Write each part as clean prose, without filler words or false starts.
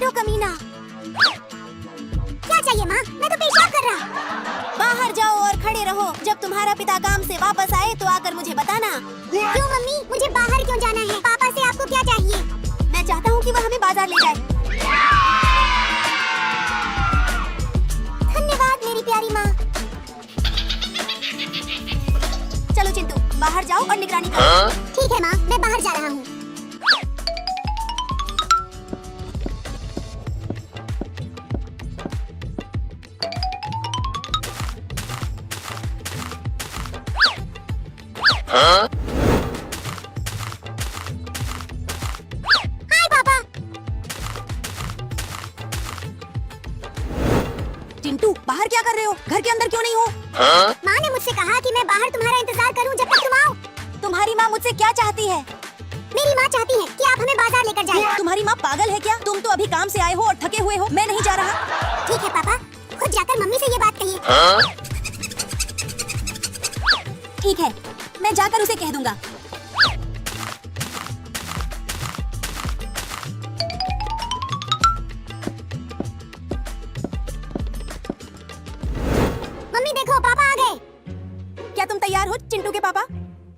बैठो कमीना। क्या चाहिए माँ? मैं तो पेशाब कर रहा। बाहर जाओ और खड़े रहो। जब तुम्हारा पिता काम से वापस आए तो आकर मुझे बताना। क्यों मम्मी? मुझे बाहर क्यों जाना है? पापा से आपको क्या चाहिए? मैं चाहता हूँ कि वह हमें बाजार ले जाए। धन्यवाद मेरी प्यारी माँ। चलो चिंटू, बाहर जाओ और निगरानी करो। ठीक है माँ, मैं बाहर जा रहा हूँ। हाय पापा। चिंटू, बाहर क्या कर रहे हो? घर के अंदर क्यों नहीं हो? माँ ने मुझसे कहा कि मैं बाहर तुम्हारा इंतजार करूं जब तक तुम आओ। तुम्हारी माँ मुझसे क्या चाहती है? मेरी माँ चाहती है कि आप हमें बाजार लेकर जाएं। तुम्हारी माँ पागल है क्या? तुम तो अभी काम से आए हो और थके हुए हो। मैं नहीं जा रहा। ठीक है पापा, खुद जाकर मम्मी से ये बात कहिए। ठीक है, मैं जाकर उसे कह दूंगा। मम्मी देखो, पापा आ गए। क्या तुम तैयार हो चिंटू के पापा?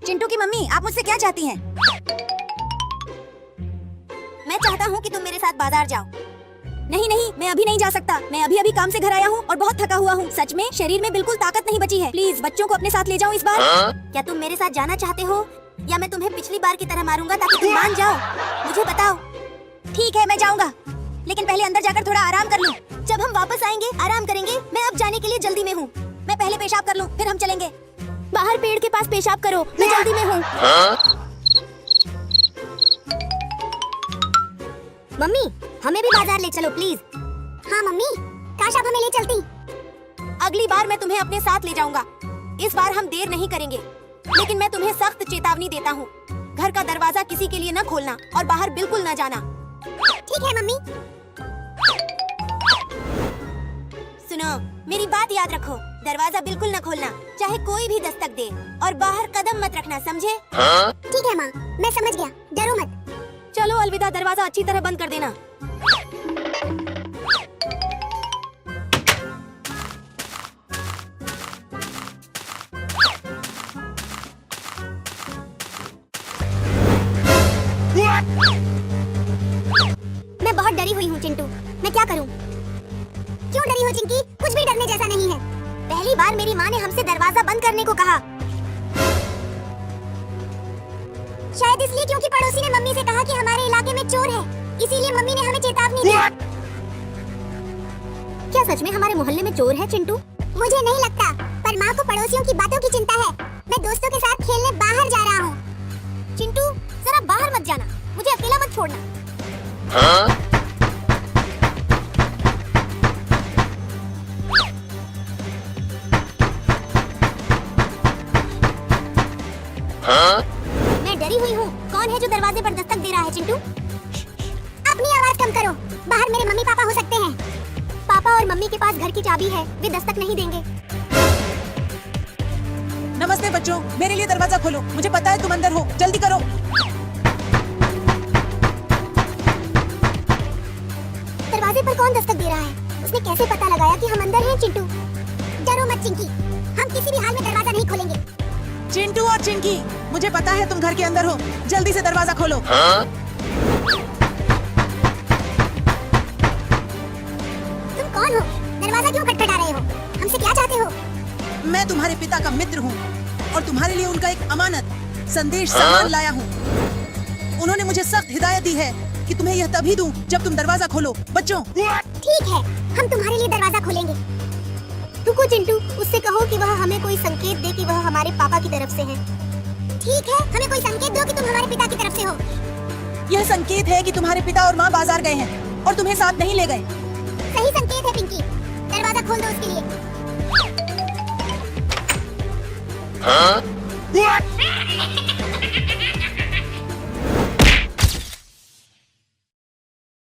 चिंटू की मम्मी, आप मुझसे क्या चाहती हैं? मैं चाहता हूँ कि तुम मेरे साथ बाजार जाओ। नहीं नहीं, मैं अभी नहीं जा सकता। मैं अभी अभी काम से घर आया हूँ और बहुत थका हुआ हूँ। सच में शरीर में बिल्कुल ताकत नहीं बची है। प्लीज बच्चों को अपने साथ ले जाओ इस बार। क्या तुम मेरे साथ जाना चाहते हो या मैं तुम्हें पिछली बार की तरह मारूंगा ताकि तुम मान जाओ? मुझे बताओ। ठीक है, मैं जाऊँगा, लेकिन पहले अंदर जाकर थोड़ा आराम कर लूँ। जब हम वापस आएंगे आराम करेंगे। मैं अब जाने के लिए जल्दी में हूँ। मैं पहले पेशाब कर लूँ, फिर हम चलेंगे। बाहर पेड़ के पास पेशाब करो, मैं जल्दी में हूँ। मम्मी, हमें भी बाजार ले चलो प्लीज। हाँ मम्मी, काश आप हमें ले चलती। अगली बार मैं तुम्हें अपने साथ ले जाऊंगा। इस बार हम देर नहीं करेंगे, लेकिन मैं तुम्हें सख्त चेतावनी देता हूँ। घर का दरवाजा किसी के लिए न खोलना और बाहर बिल्कुल न जाना। ठीक है मम्मी। सुनो, मेरी बात याद रखो। दरवाजा बिल्कुल न खोलना, चाहे कोई भी दस्तक दे, और बाहर कदम मत रखना, समझे? ठीक है माँ, मैं समझ गया। डरो मत। चलो अलविदा, दरवाजा अच्छी तरह बंद कर देना। मैं बहुत डरी हुई हूँ चिंटू, मैं क्या करूँ? क्यों डरी हो चिंकी? कुछ भी डरने जैसा नहीं है। पहली बार मेरी माँ ने हमसे दरवाजा बंद करने को कहा। शायद इसलिए क्योंकि पड़ोसी ने मम्मी से कहा कि हमारे इलाके में चोर है, इसीलिए मम्मी ने हमें चेतावनी दी। क्या सच में हमारे मोहल्ले में चोर है चिंटू? मुझे नहीं लगता, पर माँ को पड़ोसियों की बातों की चिंता है। मैं दोस्तों के साथ खेलने बाहर जा रहा हूँ। चिंटू, जरा बाहर मत जाना, मुझे अकेला मत छोड़ना। मैं डरी हुई हूँ। कौन है जो दरवाजे पर दस्तक दे रहा है चिंटू? अपनी आवाज कम करो, बाहर मेरे मम्मी पापा हो सकते हैं। पापा और मम्मी के पास घर की चाबी है, वे दस्तक नहीं देंगे। नमस्ते बच्चों, मेरे लिए दरवाजा खोलो। मुझे पता है तुम अंदर हो, जल्दी करो। दरवाजे पर कौन दस्तक दे रहा है? उसने कैसे पता लगाया कि हम अंदर हैं चिंटू? डरो मत चिंकी, हम किसी भी हाल में दरवाजा नहीं खोलेंगे। चिंटू और चिंकी, मुझे पता है तुम घर के अंदर हो, जल्दी से दरवाजा खोलो। तुम कौन हो? दरवाजा क्यों खटखटा रहे हो? हमसे क्या चाहते हो? मैं तुम्हारे पिता का मित्र हूँ और तुम्हारे लिए उनका एक अमानत संदेश सामान लाया हूँ। उन्होंने मुझे सख्त हिदायत दी है कि तुम्हें यह तभी दूं जब तुम दरवाजा खोलो। बच्चों, ठीक है, हम तुम्हारे लिए दरवाजा खोलेंगे। रुको चिंटू, उससे कहो कि वह हमें कोई संकेत दे कि वह हमारे पापा की तरफ से है। ठीक है, हमें कोई संकेत दो कि तुम हमारे पिता की तरफ से हो। यह संकेत है कि तुम्हारे पिता और माँ बाजार गए हैं और तुम्हें साथ नहीं ले गए। सही संकेत है पिंकी, दरवाजा खोल दो उसके लिए।